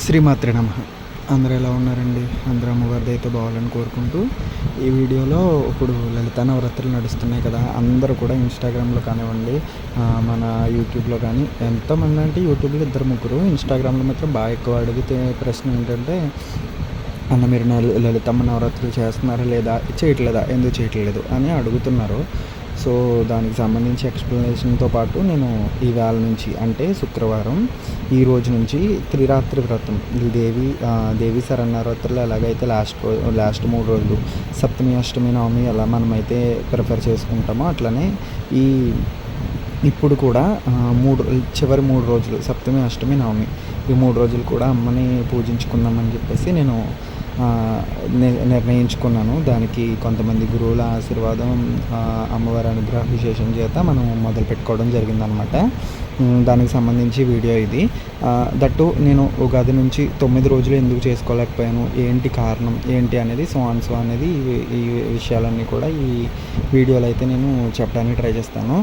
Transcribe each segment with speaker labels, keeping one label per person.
Speaker 1: శ్రీమాత్రే నమః. అందరూ ఎలా ఉన్నారండి? అందరూ అమ్మవారిది అయితే బాగాలని కోరుకుంటూ, ఈ వీడియోలో ఇప్పుడు లలితా నవరాత్రులు నడుస్తున్నాయి కదా! అందరూ కూడా ఇన్‌స్టాగ్రామ్‌లో కానివ్వండి, మన యూట్యూబ్‌లో కానీ ఎంతోమంది అంటే యూట్యూబ్‌లో ఇద్దరు ముగ్గురు, ఇన్‌స్టాగ్రామ్‌లో మాత్రం బాగా ఎక్కువ అడిగితే ప్రశ్న ఏంటంటే, అన్న మీరు లలితమ్మ నవరాత్రులు చేస్తున్నారా లేదా? చేయట్లేదా? ఎందుకు చేయట్లేదు? అని అడుగుతున్నారు. సో, దానికి సంబంధించి ఎక్స్‌ప్లనేషన్‌తో పాటు నేను ఈవేళ నుంచి అంటే శుక్రవారం ఈ రోజు నుంచి త్రిరాత్రి వ్రతం ఈ దేవి శరన్నవరాత్రులు ఎలాగైతే లాస్ట్ 3 రోజులు సప్తమి, అష్టమి, నవమి ఎలా మనమైతే ప్రిఫర్ చేసుకుంటామో అట్లనే ఈ ఇప్పుడు కూడా చివరి 3 రోజులు సప్తమి, అష్టమి, నవమి ఈ 3 రోజులు కూడా అమ్మని పూజించుకుందామని చెప్పేసి నేను నిర్ణయించుకున్నాను. దానికి కొంతమంది గురువుల ఆశీర్వాదం, అమ్మవారి అనుగ్రహ విశేషం చేత మనం మొదలు పెట్టుకోవడం జరిగిందనమాట. దానికి సంబంధించి వీడియో ఇది. దట్టు నేను ఉగాది నుంచి 9 రోజులు ఎందుకు చేసుకోలేకపోయాను, ఏంటి కారణం ఏంటి అనేది సో అనేది ఈ విషయాలన్నీ కూడా ఈ వీడియోలో అయితే నేను చెప్పడానికి ట్రై చేస్తాను.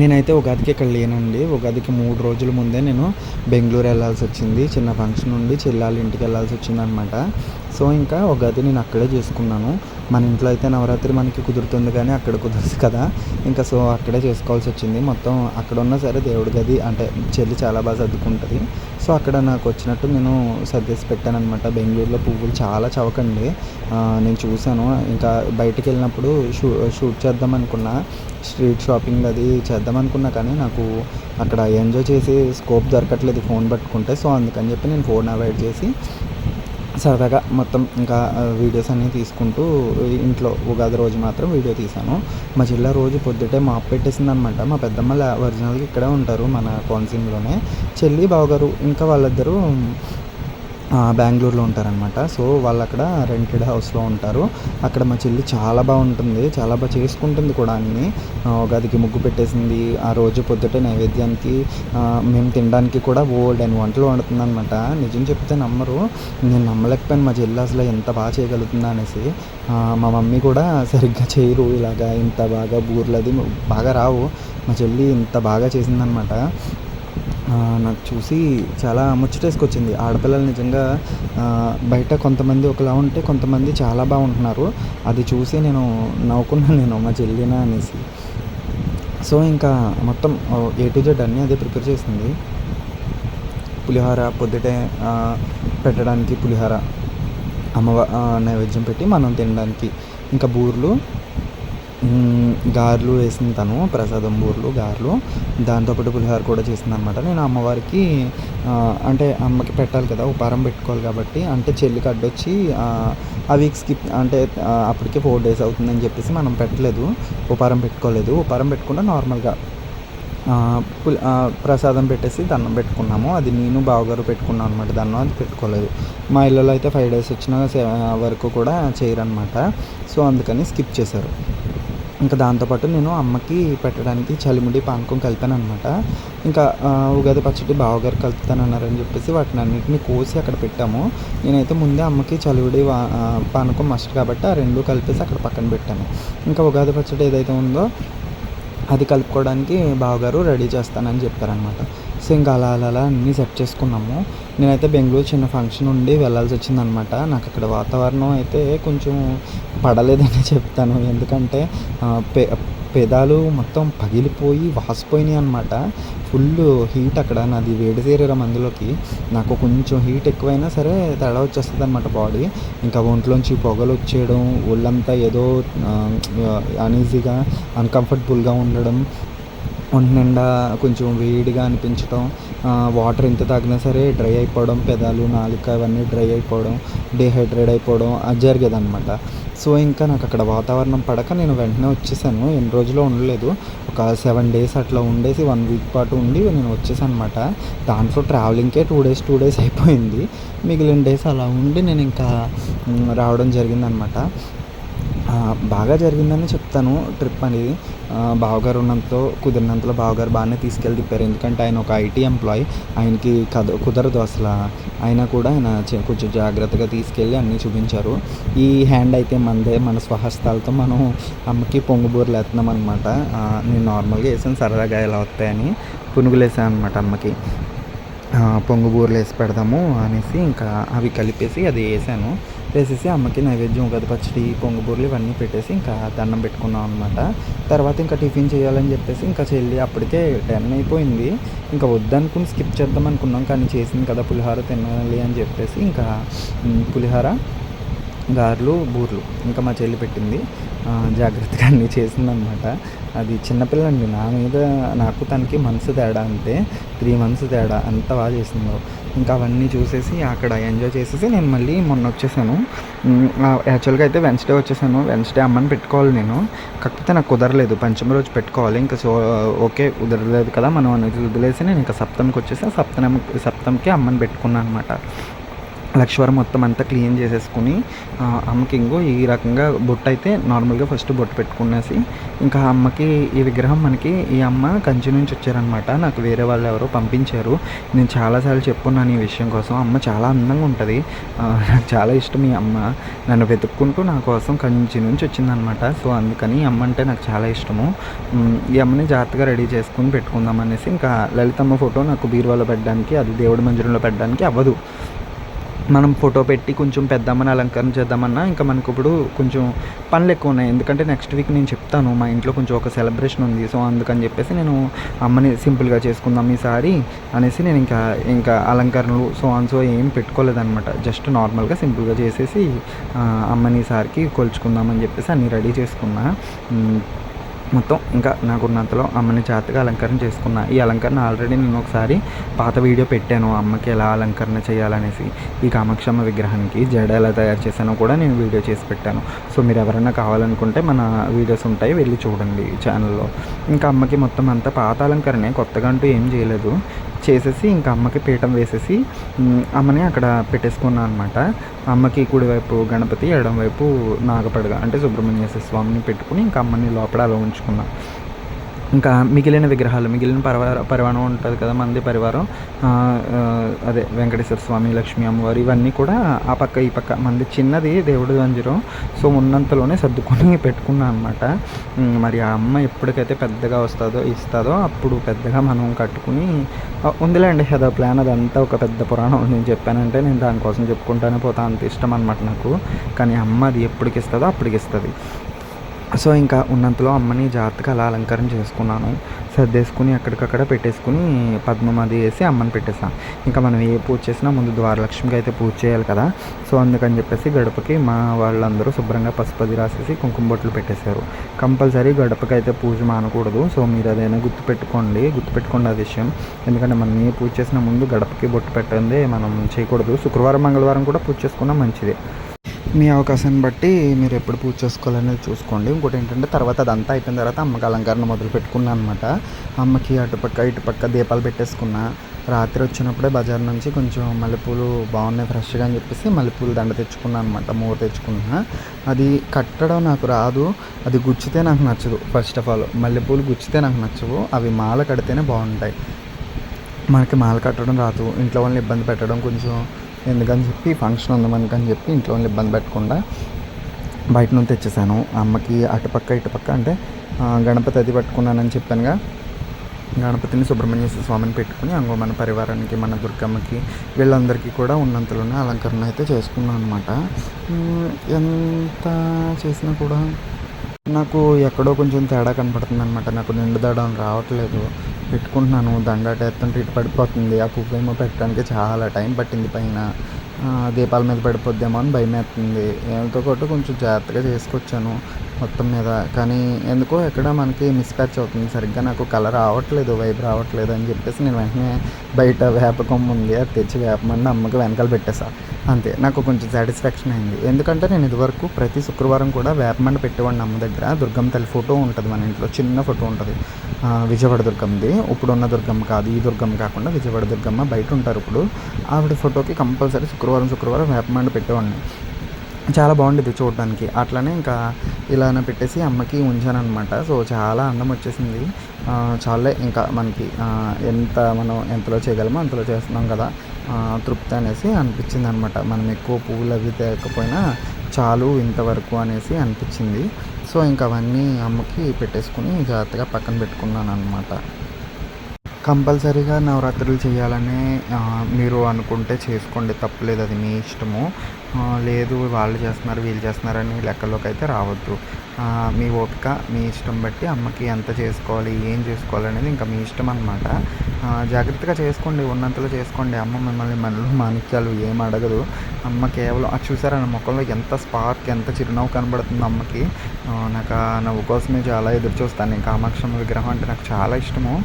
Speaker 1: నేనైతే ఉగాదికి ఇక్కడ లేనండి. ఉగాదికి 3 రోజుల ముందే నేను బెంగుళూరు వెళ్ళాల్సి వచ్చింది. చిన్న ఫంక్షన్ ఉండి చెల్లాలి ఇంటికి వెళ్ళాల్సి వచ్చిందనమాట. సో ఇంకా ఉగాది నేను అక్కడే చేసుకున్నాను. మన ఇంట్లో అయితే నవరాత్రి మనకి కుదురుతుంది కానీ అక్కడ కుదరదు కదా! ఇంకా సో అక్కడే చేసుకోవాల్సి వచ్చింది. మొత్తం అక్కడ ఉన్నా సరే దేవుడి గది అంటే చెల్లి చాలా బాగా సర్దుకుంటుంది. సో అక్కడ నాకు వచ్చినట్టు నేను సర్దేసి పెట్టాననమాట. బెంగళూరులో పువ్వులు చాలా చవకండి. నేను చూశాను. ఇంకా బయటికి వెళ్ళినప్పుడు షూట్ చేద్దాం అనుకున్నా, స్ట్రీట్ షాపింగ్ అది చేద్దాం అనుకున్నా కానీ నాకు అక్కడ ఎంజాయ్ చేసి స్కోప్ దొరకట్లేదు ఫోన్ పట్టుకుంటే. సో అందుకని చెప్పి నేను ఫోన్ అవాయిడ్ చేసి సరదాగా మొత్తం ఇంకా వీడియోస్ అన్నీ తీసుకుంటూ ఇంట్లో ఉగాది రోజు మాత్రం వీడియో తీశాను. మా చెల్లి రోజు పొద్దుటే మాప్ పెట్టేసిందనమాట. మా పెద్దమ్మ ఒరిజినల్గా ఇక్కడే ఉంటారు మన కోనసీమలోనే. చెల్లి బావగారు ఇంకా వాళ్ళిద్దరూ బెంగళూరులో ఉంటారనమాట. సో వాళ్ళు అక్కడ రెంటెడ్ హౌస్లో ఉంటారు. అక్కడ మా చెల్లి చాలా బాగుంటుంది, చాలా బాగా చేసుకుంటుంది కూడా అన్నీ. ఉగాదికి ముగ్గు పెట్టేసింది. ఆ రోజు పొద్దుటే నైవేద్యానికి మేము తినడానికి కూడా అని వంటలు వండుతుంది అనమాట. నిజం చెప్తే నమ్మరు, నేను నమ్మలేకపోయాను మా చెల్లి అసలు ఎంత బాగా చేయగలుగుతుందా అనేసి. మా మమ్మీ కూడా సరిగ్గా చేయరు ఇలాగా, ఇంత బాగా బూర్లు అది బాగా రావు. మా చెల్లి ఇంత బాగా చేసిందనమాట. నాకు చూసి చాలా ముచ్చటేసుకొచ్చింది. ఆడపిల్లలు నిజంగా బయట కొంతమంది ఒకలా ఉంటే కొంతమంది చాలా బాగుంటున్నారు. అది చూసి నేను నవ్వుకున్నాను మా చెల్లినా అనేసి. సో ఇంకా మొత్తం A to Z అన్నీ అదే ప్రిపేర్ చేసింది. పులిహోర పొద్దుటే పెట్టడానికి పులిహోర నైవేద్యం పెట్టి మనం తినడానికి, ఇంకా బూర్లు, గారెలు వేసింది తను, ప్రసాదం బూర్లు గారెలు, దాంతోపాటు పులిహోర కూడా చేసిందనమాట. నేను అమ్మవారికి అంటే అమ్మకి పెట్టాలి కదా, ఉపారం పెట్టుకోవాలి కాబట్టి, అంటే చెల్లికి అడ్డొచ్చి ఆ వీక్ స్కిప్ అంటే అప్పటికే 4 days అవుతుందని చెప్పేసి మనం పెట్టలేదు, ఉపారం పెట్టుకోలేదు. ఉపారం పెట్టుకుంటే నార్మల్గా ప్రసాదం పెట్టేసి దండం పెట్టుకున్నాము. అది నేను బావగారు పెట్టుకున్నాం అనమాట. దండం అది పెట్టుకోలేదు. మా ఇళ్ళలో అయితే 5 days వచ్చిన వరకు కూడా చేయరనమాట. సో అందుకని స్కిప్ చేశారు. ఇంకా దాంతోపాటు నేను అమ్మకి పెట్టడానికి చలిముడి పానకం కలిపాను అనమాట. ఇంకా ఉగాది పచ్చడి బావగారు కలుపుతానన్నారని చెప్పేసి వాటిని అన్నింటినీ కోసి అక్కడ పెట్టాము. నేనైతే ముందే అమ్మకి చలిముడి పానకం మస్ట్ కాబట్టి ఆ 2 కలిపేసి అక్కడ పక్కన పెట్టాను. ఇంకా ఉగాది పచ్చడి ఏదైతే ఉందో అది కలుపుకోవడానికి బావగారు రెడీ చేస్తానని చెప్పారనమాట. సో ఇంకా అలా అన్నీ సెట్ చేసుకున్నాము. నేనైతే బెంగళూరు చిన్న ఫంక్షన్ ఉండి వెళ్ళాల్సి వచ్చిందనమాట. నాకు అక్కడ వాతావరణం అయితే కొంచెం పడలేదని చెప్తాను. ఎందుకంటే పెదాలు మొత్తం పగిలిపోయి వాసిపోయినాయి అనమాట. ఫుల్ హీట్ అక్కడ. నాది వేడి శరీరం, అందులోకి నాకు కొంచెం హీట్ ఎక్కువైనా సరే తేడా వచ్చేస్తుంది అనమాట బాడీ. ఇంకా ఒంట్లోంచి పొగలు వచ్చేయడం, ఒళ్ళంతా ఏదో అనీజీగా అన్కంఫర్టబుల్గా ఉండడం, ఒంటి నిండా కొంచెం వేడిగా అనిపించడం, వాటర్ ఎంత తాగినా సరే డ్రై అయిపోవడం, పెదాలు నాలుక అవన్నీ డ్రై అయిపోవడం, డిహైడ్రేట్ అయిపోవడం అది జరిగేదన్నమాట. సో ఇంకా నాకు అక్కడ వాతావరణం పడక నేను వెంటనే వచ్చేసాను. ఎన్ని రోజులు ఉండలేదు, ఒక 7 days అట్లా ఉండేసి 1 week పాటు ఉండి నేను వచ్చేసాను అనమాట. దాంట్లో ట్రావెలింగ్కే 2 days అయిపోయింది. మిగిలిన డేస్ అలా ఉండి నేను ఇంకా రావడం జరిగిందనమాట. బాగా జరిగిందని చెప్తాను ట్రిప్ అనేది. బావగారు కుదిరినంతలో బావగారు బాగానే తీసుకెళ్ళి తిప్పారు. ఎందుకంటే ఆయన ఒక IT ఎంప్లాయీ, ఆయనకి కుదరదు అసలు. అయినా కూడా ఆయన కొంచెం జాగ్రత్తగా తీసుకెళ్ళి అన్నీ చూపించారు. ఈ హ్యాండ్ అయితే మన స్వహస్తాలతో మనం అమ్మకి పొంగుబూరలు వేస్తున్నాం అనమాట. నేను నార్మల్గా వేసాను సరదాగా ఎలా వస్తాయని, పునుగులు వేసాను అనమాట అమ్మకి. పొంగు బూరెలు వేసి పెడదాము అనేసి ఇంకా అవి కలిపేసి అది వేసాను. వేసేసి అమ్మకి నైవేద్యం ఉగాది పచ్చడి, పొంగు బూరెలు ఇవన్నీ పెట్టేసి ఇంకా దండం పెట్టుకున్నాం అనమాట. తర్వాత ఇంకా టిఫిన్ చేయాలని చెప్పేసి ఇంకా చెల్లి అప్పటికే 10 అయిపోయింది. ఇంకా వద్దనుకుని స్కిప్ చేద్దాం అనుకున్నాం, కానీ చేసింది కదా పులిహోర తినాలి అని చెప్పేసి ఇంకా పులిహోర, గారెలు, బూరెలు ఇంకా మా చెల్లి పెట్టింది. జాగ్రత్తగా అన్నీ చేసిందనమాట. అది చిన్నపిల్లండి, నా మీద నాకు తనకి మంత్స్ తేడా అంతే, 3 మంత్స్ తేడా, అంత బాగా చేసిందో. ఇంకా అవన్నీ చూసేసి అక్కడ ఎంజాయ్ చేసేసి నేను మళ్ళీ మొన్న వచ్చేసాను. యాక్చువల్గా అయితే వెన్స్డే వచ్చేసాను. వెన్స్డే అమ్మని పెట్టుకోవాలి నేను, కాకపోతే నాకు కుదరలేదు. పంచమి రోజు పెట్టుకోవాలి. ఇంకా సో ఓకే కుదరలేదు కదా మనం అనేది వదిలేసి నేను ఇంకా సప్తమికి వచ్చేసి సప్తమికి అమ్మని పెట్టుకున్నాను అనమాట. లక్ష్వరం మొత్తం అంతా క్లీన్ చేసేసుకుని అమ్మకి ఇంకో ఈ రకంగా బొట్టు అయితే నార్మల్గా ఫస్ట్ బొట్టు పెట్టుకునేసి ఇంకా అమ్మకి ఈ విగ్రహం మనకి ఈ అమ్మ కంచి నుంచి వచ్చారనమాట. నాకు వేరే వాళ్ళు ఎవరో పంపించారు. నేను చాలాసార్లు చెప్పున్నాను ఈ విషయం కోసం. అమ్మ చాలా అందంగా ఉంటుంది, నాకు చాలా ఇష్టం ఈ అమ్మ. నన్ను వెతుక్కుంటూ నా కోసం కంచి నుంచి వచ్చిందనమాట. సో అందుకని అమ్మ అంటే నాకు చాలా ఇష్టము. ఈ అమ్మని జాగ్రత్తగా రెడీ చేసుకుని పెట్టుకుందాం అనేసి ఇంకా లలితమ్మ ఫోటో నాకు బీరువాలో పెట్టడానికి, అది దేవుడి మందిరంలో పెట్టడానికి అవ్వదు. మనం ఫోటో పెట్టి కొంచెం పెద్దమ్మని అలంకరణ చేద్దామన్నా ఇంకా మనకు ఇప్పుడు కొంచెం పనులు ఎక్కువ ఉన్నాయి. ఎందుకంటే నెక్స్ట్ వీక్ నేను చెప్తాను, మా ఇంట్లో కొంచెం ఒక సెలబ్రేషన్ ఉంది. సో అందుకని చెప్పేసి నేను అమ్మని సింపుల్గా చేసుకుందాం ఈసారి అనేసి నేను ఇంకా అలంకరణలు సో ఏం పెట్టుకోలేదన్నమాట. జస్ట్ నార్మల్గా సింపుల్గా చేసేసి అమ్మని ఈసారికి కొలుచుకుందామని చెప్పేసి అన్నీ రెడీ చేసుకున్నా. మొత్తం ఇంకా నాకున్నంతలో అమ్మని జాగ్రత్తగా అలంకరణ చేసుకున్నా. ఈ అలంకరణ ఆల్రెడీ నేను ఒకసారి పాత వీడియో పెట్టాను, అమ్మకి ఎలా అలంకరణ చేయాలనేసి. ఈ కామాక్షమ్మ విగ్రహానికి జడ ఎలా తయారు చేశానో కూడా నేను వీడియో చేసి పెట్టాను. సో మీరు ఎవరైనా కావాలనుకుంటే మన వీడియోస్ ఉంటాయి, వెళ్ళి చూడండి ఛానల్లో. ఇంకా అమ్మకి మొత్తం అంతా పాత అలంకరణే, కొత్తగా అంటూ ఏం చేయలేదు. చేసేసి ఇంకా అమ్మకి పీఠం వేసేసి అమ్మని అక్కడ పెట్టేసుకున్నాను అనమాట. అమ్మకి కుడివైపు గణపతి, ఎడమవైపు నాగపడగ అంటే సుబ్రహ్మణ్యేశ్వర స్వామిని పెట్టుకుని ఇంకా అమ్మని లోపల అలా ఉంచుకున్నా. ఇంకా మిగిలిన విగ్రహాలు, మిగిలిన పరివారం ఉంటుంది కదా మంది పరివారం, అదే వెంకటేశ్వర స్వామి, లక్ష్మీ అమ్మవారు, ఇవన్నీ కూడా ఆ పక్క ఈ పక్క మంది చిన్నది దేవుడి మందిరం. సో ఉన్నంతలోనే సర్దుకొని పెట్టుకున్నాను అనమాట. మరి ఆ అమ్మ ఎప్పటికైతే పెద్దగా ఇస్తుందో అప్పుడు పెద్దగా మనం కట్టుకుని ఉందిలేండి. అదో ప్లాన్, అదంతా ఒక పెద్ద పురాణం. నేను చెప్పానంటే నేను దానికోసం చెప్పుకుంటానే పోతా, అంత ఇష్టం అనమాట నాకు. కానీ అమ్మ అది ఎప్పటికి ఇస్తుందో అప్పటికి ఇస్తుంది. సో ఇంకా ఉన్నంతలో అమ్మని జాగ్రత్తగా అలా అలంకరణ చేసుకున్నాను. సర్దేసుకుని అక్కడికక్కడ పెట్టేసుకుని పద్మం అది వేసి అమ్మని పెట్టేసాను. ఇంకా మనం ఏ పూజ చేసినా ముందు ద్వారలక్ష్మికి అయితే పూజ చేయాలి కదా. సో అందుకని చెప్పేసి గడపకి మా వాళ్ళందరూ శుభ్రంగా పసుపది రాసేసి కుంకుమ బొట్లు పెట్టేశారు. కంపల్సరీ గడపకి అయితే పూజ మానకూడదు. సో మీరు అదైనా గుర్తుపెట్టుకోండి ఆ విషయం. ఎందుకంటే మనం ఏ పూజ చేసినా ముందు గడపకి బొట్టు పెట్టండి మనం చేయకూడదు. శుక్రవారం, మంగళవారం కూడా పూజ చేసుకున్నా మంచిదే. మీ అవకాశాన్ని బట్టి మీరు ఎప్పుడు పూజ చేసుకోవాలనేది చూసుకోండి. ఇంకోటి ఏంటంటే తర్వాత అదంతా అయిపోయిన తర్వాత అమ్మకి అలంకరణ మొదలు పెట్టుకున్నాను అనమాట. అమ్మకి అటుపక్క ఇటుపక్క దీపాలు పెట్టేసుకున్నా. రాత్రి వచ్చినప్పుడే బజార్ నుంచి కొంచెం మల్లెపూలు బాగున్నాయి ఫ్రెష్గా అని చెప్పేసి మల్లెపూలు దండ తెచ్చుకున్నాను అనమాట. 3 తెచ్చుకున్నా. అది కట్టడం నాకు రాదు, అది గుచ్చితే నాకు నచ్చదు. ఫస్ట్ ఆఫ్ ఆల్ మల్లెపూలు గుచ్చితే నాకు నచ్చవు, అవి మాల కడితేనే బాగుంటాయి. మనకి మాల కట్టడం రాదు, ఇంట్లో వాళ్ళని ఇబ్బంది పెట్టడం కొంచెం ఎందుకని చెప్పి, ఫంక్షన్ ఉంది మనకని చెప్పి ఇంట్లో వాళ్ళని ఇబ్బంది పెట్టకుండా బయట నుంచి తెచ్చేసాను. అమ్మకి అటుపక్క ఇటుపక్క అంటే గణపతి అది పట్టుకున్నానని చెప్పానుగా, గణపతిని, సుబ్రహ్మణ్యేశ్వర స్వామిని పెట్టుకుని అంగో మన పరివారానికి, మన దుర్గమ్మకి, వీళ్ళందరికీ కూడా ఉన్నంతలోనే అలంకరణ అయితే చేసుకున్నాను అనమాట. ఎంత చేసినా కూడా నాకు ఎక్కడో కొంచెం తేడా కనపడుతుంది అనమాట. నాకు నిండు దడం రావట్లేదు. పెట్టుకుంటున్నాను, దండాట ఎత్తుంటే ఇటు పడిపోతుంది. ఆ పువ్వు ఏమో పెట్టడానికి చాలా టైం పట్టింది. పైన దీపాల మీద పడిపోద్దేమో అని భయం వేస్తుంది. ఏమితో కొట్టు కొంచెం జాగ్రత్తగా చేసుకొచ్చాను మొత్తం మీద. కానీ ఎందుకో ఎక్కడ మనకి మిస్ప్యాచ్ అవుతుంది, సరిగ్గా నాకు కలర్ రావట్లేదు, వైబ్ రావట్లేదు అని చెప్పేసి నేను వెంటనే బయట వేపకొమ్మ ఉంది, అది తెచ్చి వేపమండి అమ్మకి వెనకాల పెట్టేసా. అంతే, నాకు కొంచెం సాటిస్ఫాక్షన్ అయింది. ఎందుకంటే నేను ఇదివరకు ప్రతి శుక్రవారం కూడా వేపమండ పెట్టేవాడిని అమ్మ దగ్గర. దుర్గమ్మ తల్లి ఫోటో ఉంటుంది మన ఇంట్లో, చిన్న ఫోటో ఉంటుంది, విజయవాడ దుర్గమ్మది. ఇప్పుడున్న దుర్గమ్మ కాదు, ఈ దుర్గమ్మ కాకుండా విజయవాడ దుర్గమ్మ బయట ఉంటారు ఇప్పుడు. ఆవిడ ఫోటోకి కంపల్సరీ శుక్రవారం వేపమండ పెట్టేవాడిని. చాలా బాగుండేది చూడడానికి. అట్లనే ఇంకా ఇలానే పెట్టేసి అమ్మకి ఉంచానమాట. సో చాలా అందం వచ్చేసింది. చాలే ఇంకా మనకి మనం ఎంతలో చేయగలమో అంతలో చేస్తున్నాం కదా, తృప్తి అనేసి అనిపించింది అనమాట. మనం ఎక్కువ పువ్వులు అవి తేకపోయినా చాలు ఇంతవరకు అనేసి అనిపించింది. సో ఇంకా అవన్నీ అమ్మకి పెట్టేసుకుని జాగ్రత్తగా పక్కన పెట్టుకున్నాను అనమాట. కంపల్సరీగా నవరాత్రులు చేయాలని మీరు అనుకుంటే చేసుకోండి, తప్పులేదు, అది మీ ఇష్టము. లేదు వాళ్ళు చేస్తున్నారు, వీళ్ళు చేస్తున్నారని లెక్కల్లోకి అయితే రావద్దు. మీ ఓపిక, మీ ఇష్టం బట్టి అమ్మకి ఎంత చేసుకోవాలి, ఏం చేసుకోవాలనేది ఇంకా మీ ఇష్టం అనమాట. జాగ్రత్తగా చేసుకోండి, ఉన్నంతలో చేసుకోండి. అమ్మ మిమ్మల్ని మనులు మాణిక్యాలు ఏం అడగదు. అమ్మ కేవలం అది చూసారా నా ముఖంలో ఎంత స్పార్క్, ఎంత చిరునవ్వు కనబడుతుంది అమ్మకి. నాకు ఆ నవ్వు కోసమే చాలా ఎదురు చూస్తాను. నేను కామాక్షమ్మ విగ్రహం అంటే నాకు చాలా ఇష్టము.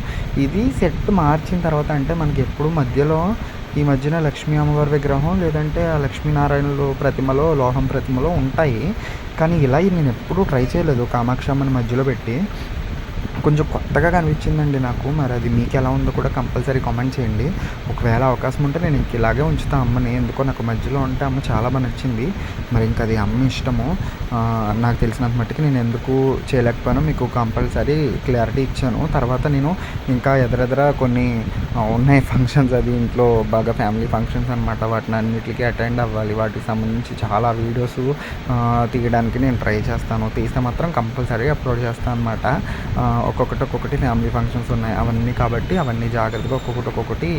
Speaker 1: ఇది సెట్ మార్చిన తర్వాత అంటే మనకి ఎప్పుడు మధ్యలో ఈ మధ్యన లక్ష్మీ అమ్మవారి విగ్రహం లేదంటే ఆ లక్ష్మీనారాయణులు ప్రతిమలో, లోహం ప్రతిమలో ఉంటాయి. కానీ ఇలా నేను ఎప్పుడూ ట్రై చేయలేదు కామాక్షి అమ్మని మధ్యలో పెట్టి. కొంచెం కొత్తగా కనిపించిందండి నాకు. మరి అది మీకు ఎలా ఉందో కూడా కంపల్సరీ కామెంట్ చేయండి. ఒకవేళ అవకాశం ఉంటే నేను ఇంక ఇలాగే ఉంచుతాను అమ్మని. ఎందుకో నాకు మధ్యలో ఉంటే అమ్మ చాలా బాగా నచ్చింది. మరి ఇంక అది అమ్మ ఇష్టము. నాకు తెలిసినంత మట్టుకు నేను ఎందుకు చేయలేకపోయానో మీకు కంపల్సరీ క్లారిటీ ఇచ్చాను. తర్వాత నేను ఇంకా ఎదురెదర కొన్ని ఉన్నాయి ఫంక్షన్స్, అది ఇంట్లో బాగా ఫ్యామిలీ ఫంక్షన్స్ అనమాట. వాటిని అన్నిటికీ అటెండ్ అవ్వాలి. వాటికి సంబంధించి చాలా వీడియోస్ తీయడానికి నేను ట్రై చేస్తాను. తీస్తే మాత్రం కంపల్సరీ అప్లోడ్ చేస్తాను అనమాట. ఒక్కొక్కటి ఫ్యామిలీ ఫంక్షన్స్ ఉన్నాయి అవన్నీ. కాబట్టి అవన్నీ జాగ్రత్తగా ఒక్కొక్కటి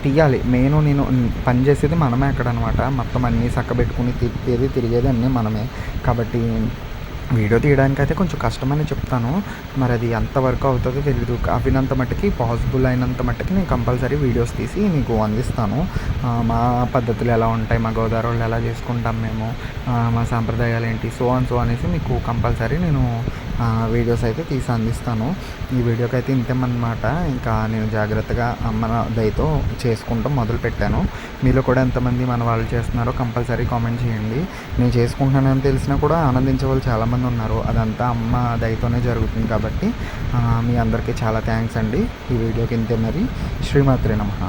Speaker 1: తీయాలి. నేను పని చేసేది మనమే అక్కడ అనమాట. మొత్తం అన్నీ చక్కబెట్టుకుని తిరిగేది అన్నీ మనమే. కాబట్టి వీడియో తీయడానికైతే కొంచెం కష్టమని చెప్తాను. మరి అది ఎంతవరకు అవుతుందో తెలీదు. అవినంత మట్టుకి పాసిబుల్ అయినంత మట్టుకి నేను కంపల్సరీ వీడియోస్ తీసి మీకు అందిస్తాను. మా పద్ధతులు ఎలా ఉంటాయి, మా గోదావరి వాళ్ళు ఎలా చేసుకుంటాం మేము, మా సాంప్రదాయాలు ఏంటి, సో అనేసి మీకు కంపల్సరీ నేను వీడియోస్ అయితే తీసి అందిస్తాను. ఈ వీడియోకి అయితే ఇంతేమన్నమాట. ఇంకా నేను జాగ్రత్తగా అమ్మ దయతో చేసుకుంటాం మొదలుపెట్టాను. మీలో కూడా ఎంతమంది మన వాళ్ళు చేస్తున్నారో కంపల్సరీ కామెంట్ చేయండి. నేను చేసుకుంటున్నానని తెలిసినా కూడా ఆనందించే వాళ్ళు చాలామంది ఉన్నారు. అదంతా అమ్మ దయతోనే జరుగుతుంది. కాబట్టి మీ అందరికీ చాలా థ్యాంక్స్ అండి. ఈ వీడియోకి ఇంతే. మరి శ్రీమాత్రే నమః.